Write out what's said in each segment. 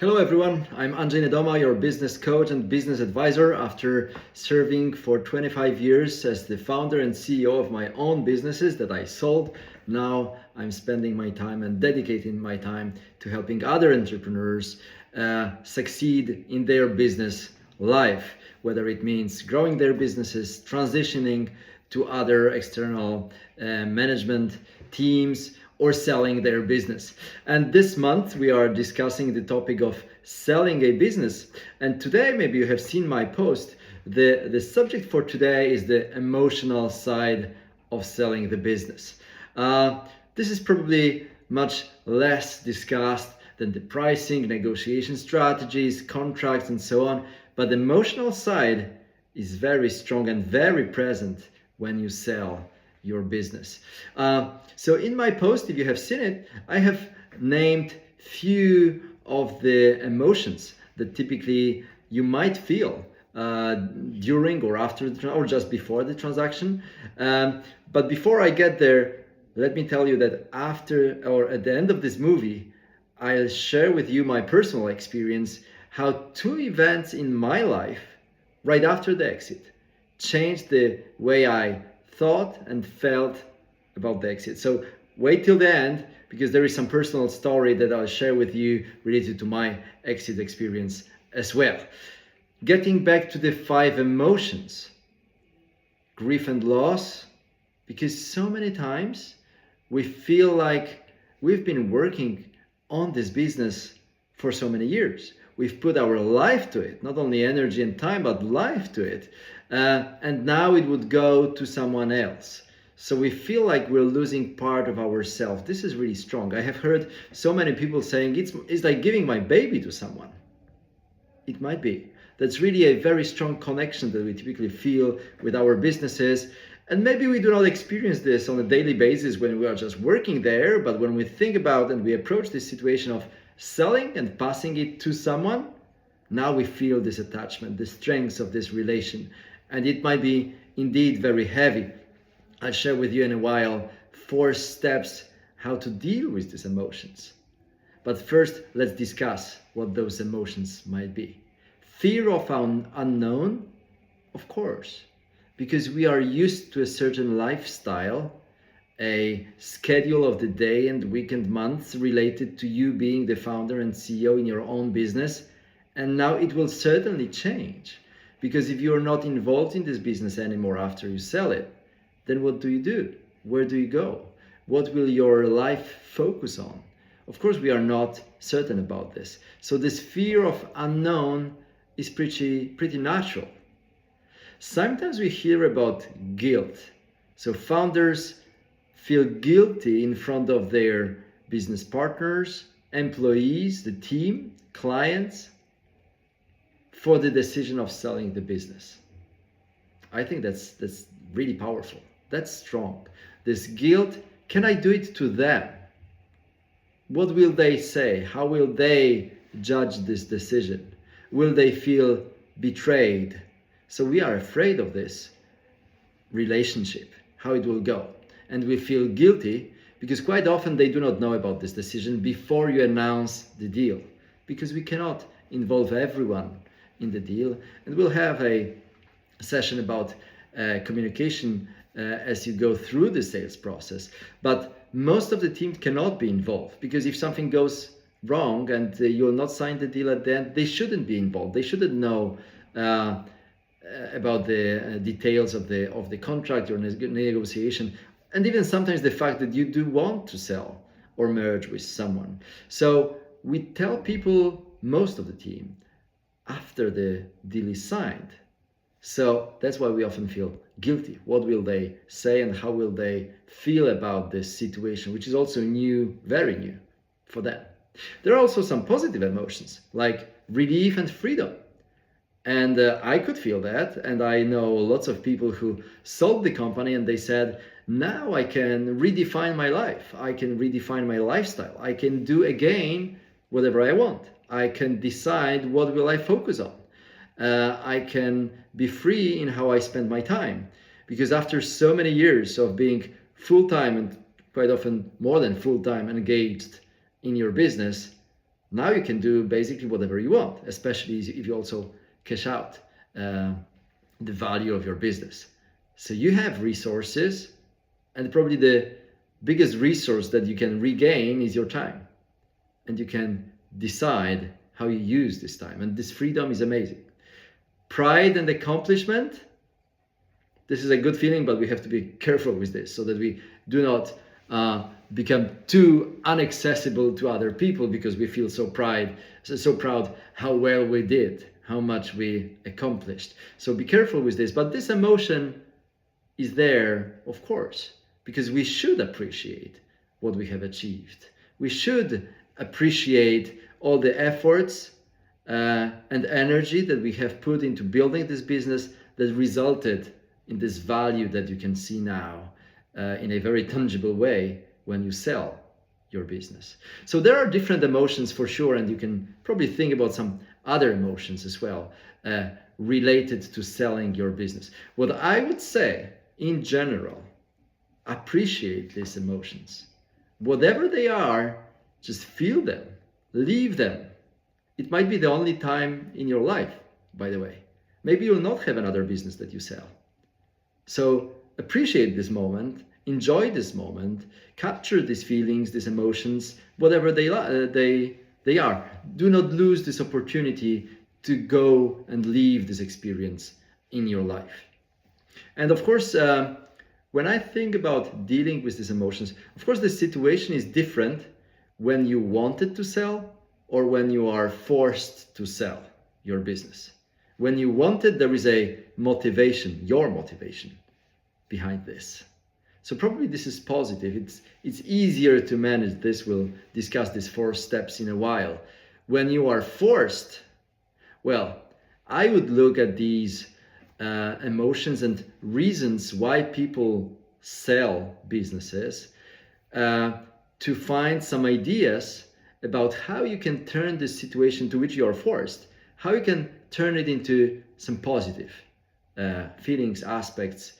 Hello everyone, I'm Andrzej Nedoma, your business coach and business advisor. After serving for 25 years as the founder and CEO of my own businesses that I sold, now I'm spending my time and dedicating my time to helping other entrepreneurs succeed in their business life, whether it means growing their businesses, transitioning to other external management teams, or selling their business. And this month we are discussing the topic of selling a business. And today, maybe you have seen my post, the subject for today is the emotional side of selling the business. This is probably much less discussed than the pricing, negotiation strategies, contracts, and so on. But the emotional side is very strong and very present when you sell your business. So in my post, if you have seen it, I have named few of the emotions that typically you might feel during or after or just before the transaction. But before I get there, let me tell you that after or at the end of this movie, I'll share with you my personal experience how two events in my life right after the exit changed the way I thought and felt about the exit. So wait till the end, because there is some personal story that I'll share with you related to my exit experience as well. Getting back to the 5 emotions: grief and loss, because so many times we feel like we've been working on this business for so many years. We've put our life to it, not only energy and time, but life to it. And now it would go to someone else. So we feel like we're losing part of ourselves. This is really strong. I have heard so many people saying it's like giving my baby to someone. It might be. That's really a very strong connection that we typically feel with our businesses. And maybe we do not experience this on a daily basis when we are just working there, but when we think about and we approach this situation of selling and passing it to someone, now we feel this attachment, the strength of this relation. And it might be indeed very heavy. I'll share with you in a while 4 steps how to deal with these emotions. But first, let's discuss what those emotions might be. Fear of unknown, of course, because we are used to a certain lifestyle, a schedule of the day and week and months related to you being the founder and CEO in your own business. And now it will certainly change, because if you're not involved in this business anymore after you sell it, then what do you do? Where do you go? What will your life focus on? Of course, we are not certain about this. So this fear of unknown is pretty natural. Sometimes we hear about guilt. So founders feel guilty in front of their business partners, employees, the team, clients, for the decision of selling the business. I think that's really powerful. That's strong. This guilt, can I do it to them? What will they say? How will they judge this decision? Will they feel betrayed? So we are afraid of this relationship, how it will go. And we feel guilty because quite often they do not know about this decision before you announce the deal, because we cannot involve everyone in the deal. And we'll have a session about communication as you go through the sales process. But most of the team cannot be involved, because if something goes wrong and you will not sign the deal at the end, they shouldn't be involved. They shouldn't know about the details of the contract or negotiation, and even sometimes the fact that you do want to sell or merge with someone. So we tell people, most of the team, after the deal is signed. So that's why we often feel guilty. What will they say and how will they feel about this situation, which is also new, very new for them. There are also some positive emotions like relief and freedom. And I could feel that. And I know lots of people who sold the company and they said, now I can redefine my life. I can redefine my lifestyle. I can do again whatever I want. I can decide what will I focus on. I can be free in how I spend my time. Because after so many years of being full-time and quite often more than full-time engaged in your business, Now you can do basically whatever you want, especially if you also cash out the value of your business. So you have resources, and probably the biggest resource that you can regain is your time. And you can decide how you use this time. And this freedom is amazing. Pride and accomplishment, this is a good feeling, but we have to be careful with this so that we do not become too inaccessible to other people because we feel so proud how well we did, how much we accomplished. So be careful with this. But this emotion is there, of course, because we should appreciate what we have achieved. We should appreciate all the efforts and energy that we have put into building this business that resulted in this value that you can see now in a very tangible way when you sell your business. So there are different emotions for sure, and you can probably think about some other emotions as well related to selling your business. What I would say in general, appreciate these emotions. Whatever they are, just feel them, leave them. It might be the only time in your life, by the way. Maybe you'll not have another business that you sell. So appreciate this moment, enjoy this moment, capture these feelings, these emotions, whatever they are. Do not lose this opportunity to go and live this experience in your life. And of course, when I think about dealing with these emotions, of course, the situation is different when you wanted to sell or when you are forced to sell your business. When you wanted, there is a motivation, your motivation behind this. So probably this is positive. It's easier to manage this. We'll discuss these 4 steps in a while. When you are forced, well, I would look at these emotions and reasons why people sell businesses to find some ideas about how you can turn this situation to which you are forced, how you can turn it into some positive feelings, aspects,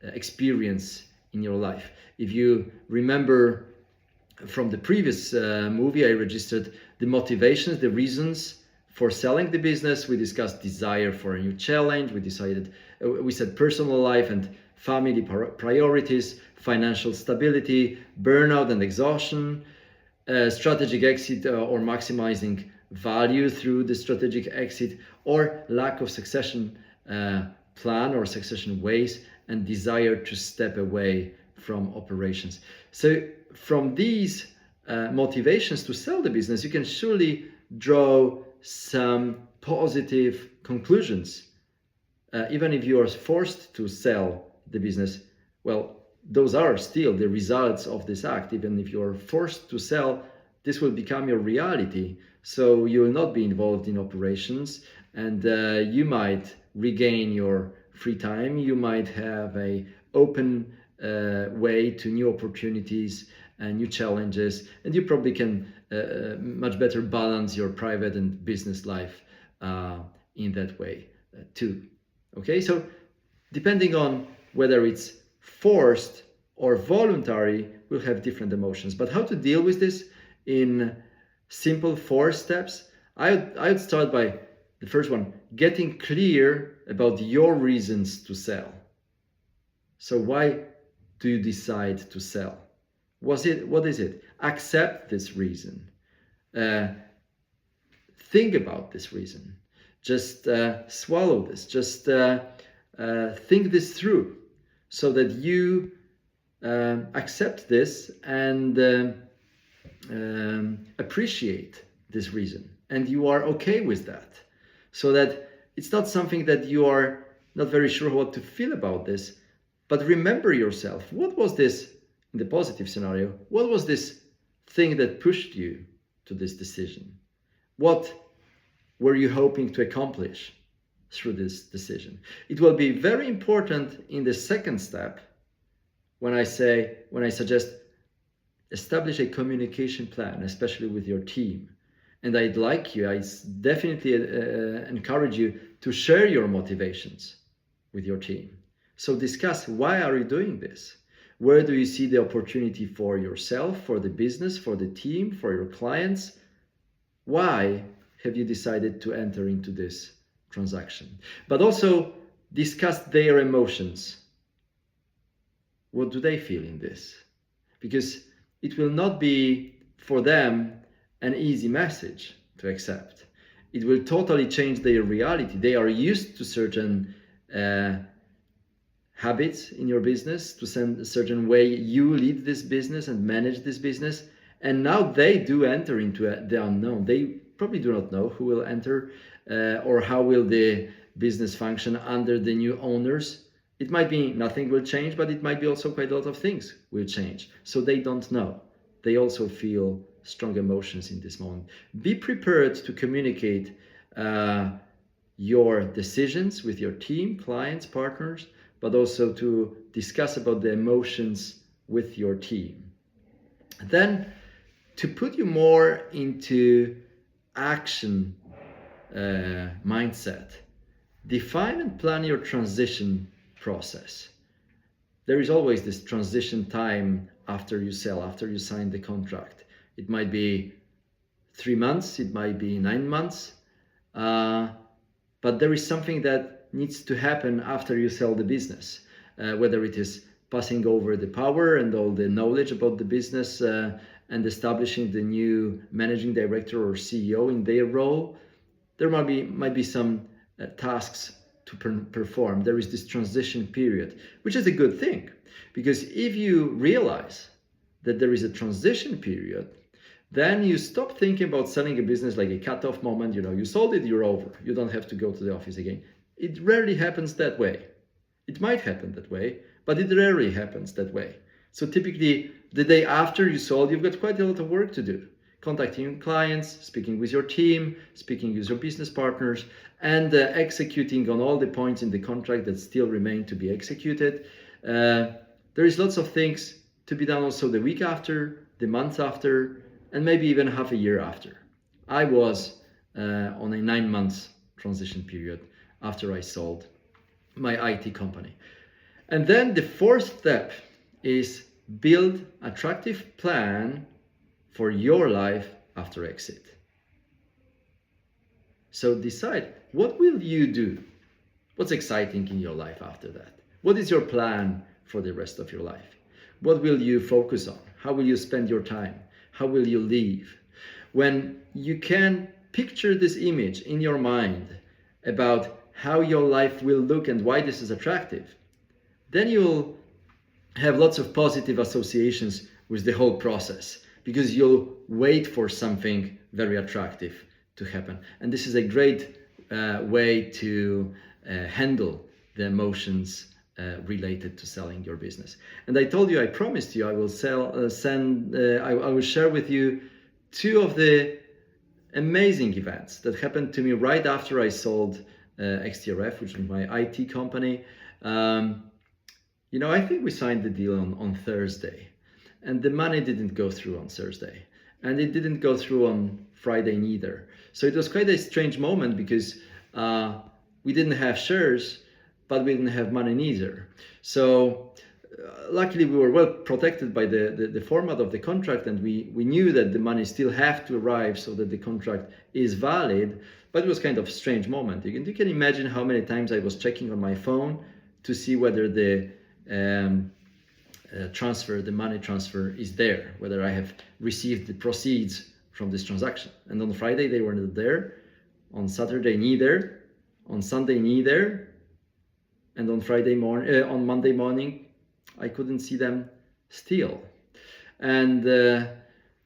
experience in your life. If you remember from the previous movie, I registered the motivations, the reasons for selling the business. We discussed desire for a new challenge. We said personal life and family priorities, financial stability, burnout and exhaustion, strategic exit or maximizing value through the strategic exit, or lack of succession plan or succession ways, and desire to step away from operations. So from these motivations to sell the business, you can surely draw some positive conclusions. Even if you are forced to sell the business, well, those are still the results of this act. Even if you are forced to sell, this will become your reality. So you will not be involved in operations, and you might regain your free time. You might have a open way to new opportunities and new challenges, and you probably can much better balance your private and business life in that way too. Okay, so depending on whether it's forced or voluntary, we'll have different emotions. But how to deal with this in simple 4 steps? I would start by the first one, getting clear about your reasons to sell. So why do you decide to sell? What is it? Accept this reason. Think about this reason. Just swallow this. Just think this through so that you accept this and appreciate this reason. And you are okay with that. So that it's not something that you are not very sure what to feel about this, but remember yourself. What was this, in the positive scenario, what was this thing that pushed you to this decision? What were you hoping to accomplish through this decision? It will be very important in the second step when I suggest establish a communication plan, especially with your team. And I definitely encourage you to share your motivations with your team. So discuss, why are you doing this? Where do you see the opportunity for yourself, for the business, for the team, for your clients? why have you decided to enter into this transaction? But also discuss their emotions. What do they feel in this? Because it will not be for them an easy message to accept. It will totally change their reality. They are used to certain habits in your business, to a certain way you lead this business and manage this business. And now they do enter into the unknown. They probably do not know who will enter or how will the business function under the new owners. It might be nothing will change, but it might be also quite a lot of things will change. So they don't know. They also feel strong emotions in this moment. Be prepared to communicate your decisions with your team, clients, partners, but also to discuss about the emotions with your team. Then, to put you more into action mindset, define and plan your transition process. There is always this transition time after you sell, after you sign the contract. It might be 3 months, it might be 9 months, but there is something that needs to happen after you sell the business, whether it is passing over the power and all the knowledge about the business and establishing the new managing director or CEO in their role. There might be some tasks to perform. There is this transition period, which is a good thing, because if you realize that there is a transition period, then you stop thinking about selling a business like a cut-off moment. You sold it, you're over. You don't have to go to the office again. It rarely happens that way. It might happen that way, but it rarely happens that way. So typically, the day after you sold, you've got quite a lot of work to do. Contacting your clients, speaking with your team, speaking with your business partners, and executing on all the points in the contract that still remain to be executed. There is lots of things to be done also the week after, the month after, and maybe even half a year after. I was on a 9 months transition period after I sold my IT company. And then the fourth step is build attractive plan for your life after exit. So decide, what will you do? What's exciting in your life after that? What is your plan for the rest of your life? What will you focus on? How will you spend your time? How will you live? When you can picture this image in your mind about how your life will look and why this is attractive, then you'll have lots of positive associations with the whole process, because you'll wait for something very attractive to happen. And this is a great way to handle the emotions related to selling your business. And I told you, I promised you, I will I will share with you 2 of the amazing events that happened to me right after I sold XTRF, which was my IT company. I think we signed the deal on Thursday, and the money didn't go through on Thursday, and it didn't go through on Friday neither. So it was quite a strange moment, because we didn't have shares, but we didn't have money neither. So luckily we were well protected by the format of the contract, and we knew that the money still have to arrive so that the contract is valid. But it was kind of a strange moment. You can imagine how many times I was checking on my phone to see whether the the money transfer is there, whether I have received the proceeds from this transaction. And on Friday they were not there, on Saturday neither, on Sunday neither, and on Monday morning I couldn't see them still. And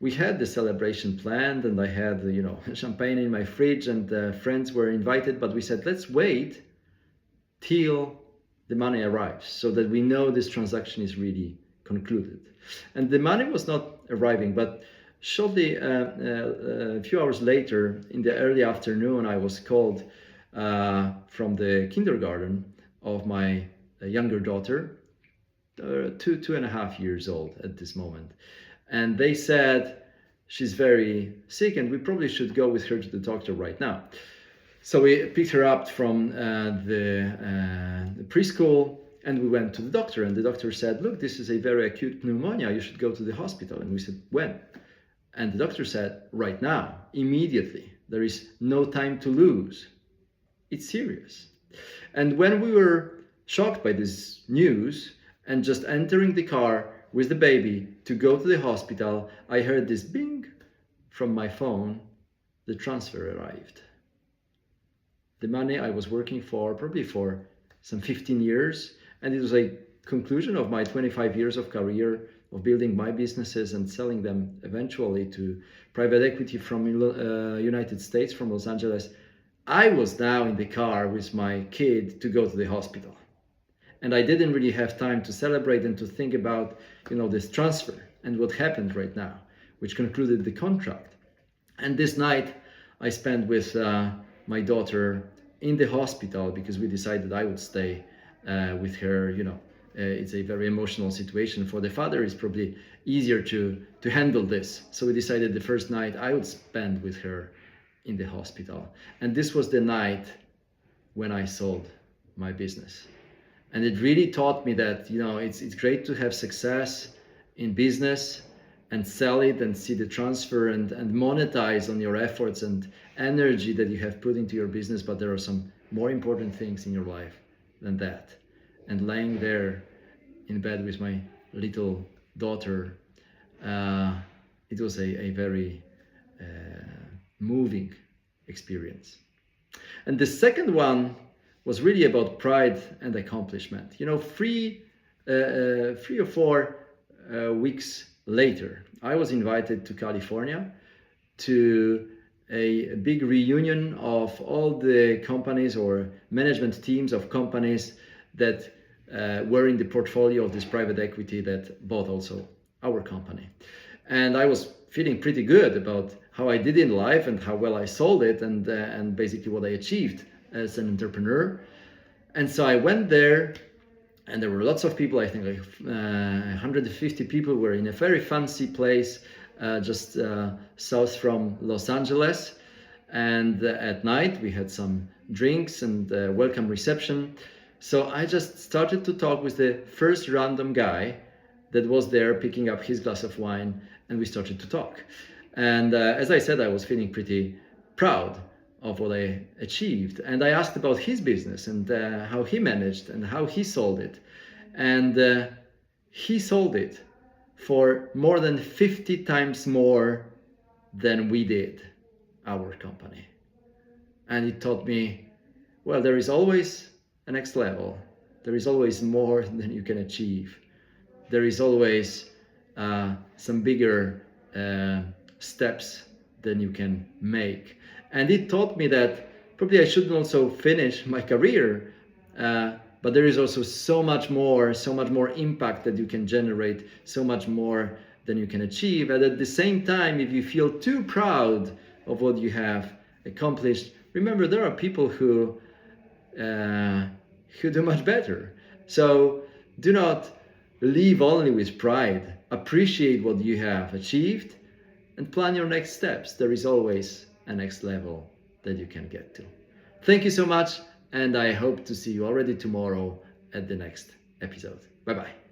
we had the celebration planned, and I had champagne in my fridge, and friends were invited, but we said, let's wait till the money arrives so that we know this transaction is really concluded. And the money was not arriving, but shortly, a few hours later, in the early afternoon, I was called from the kindergarten of my younger daughter, 2.5 years old at this moment. And they said, she's very sick and we probably should go with her to the doctor right now. So we picked her up from the preschool, and we went to the doctor, and the doctor said, look, this is a very acute pneumonia, you should go to the hospital. And we said, when? And the doctor said, right now, immediately, there is no time to lose. It's serious. And when we were shocked by this news and just entering the car with the baby to go to the hospital, I heard this bing from my phone. The transfer arrived. The money I was working for, probably for some 15 years, and it was a conclusion of my 25 years of career of building my businesses and selling them eventually to private equity from United States, from Los Angeles. I was now in the car with my kid to go to the hospital. And I didn't really have time to celebrate and to think about, this transfer and what happened right now, which concluded the contract. And this night I spent with my daughter in the hospital because we decided I would stay with her. It's a very emotional situation. For the father, it's probably easier to handle this. So we decided the first night I would spend with her in the hospital. And this was the night when I sold my business. And it really taught me that, it's great to have success in business and sell it and see the transfer and monetize on your efforts and energy that you have put into your business. But there are some more important things in your life than that. And laying there in bed with my little daughter, it was a very moving experience. And the second one was really about pride and accomplishment. 3 or 4 weeks later, I was invited to California to a big reunion of all the companies or management teams of companies that were in the portfolio of this private equity that bought also our company. And I was feeling pretty good about how I did in life and how well I sold it and basically what I achieved as an entrepreneur. And so I went there, and there were lots of people. I think like 150 people were in a very fancy place just south from Los Angeles. And at night we had some drinks and welcome reception. So I just started to talk with the first random guy that was there picking up his glass of wine, and we started to talk. And as I said, I was feeling pretty proud of what I achieved. And I asked about his business and how he managed and how he sold it. And he sold it for more than 50 times more than we did, our company. And it taught me, well, there is always a next level. There is always more than you can achieve. There is always some bigger steps than you can make. And it taught me that probably I shouldn't also finish my career, but there is also so much more impact that you can generate, so much more than you can achieve. And at the same time, if you feel too proud of what you have accomplished, remember there are people who do much better. So do not live only with pride. Appreciate what you have achieved and plan your next steps. There is always a next level that you can get to. Thank you so much, and I hope to see you already tomorrow at the next episode. Bye-bye.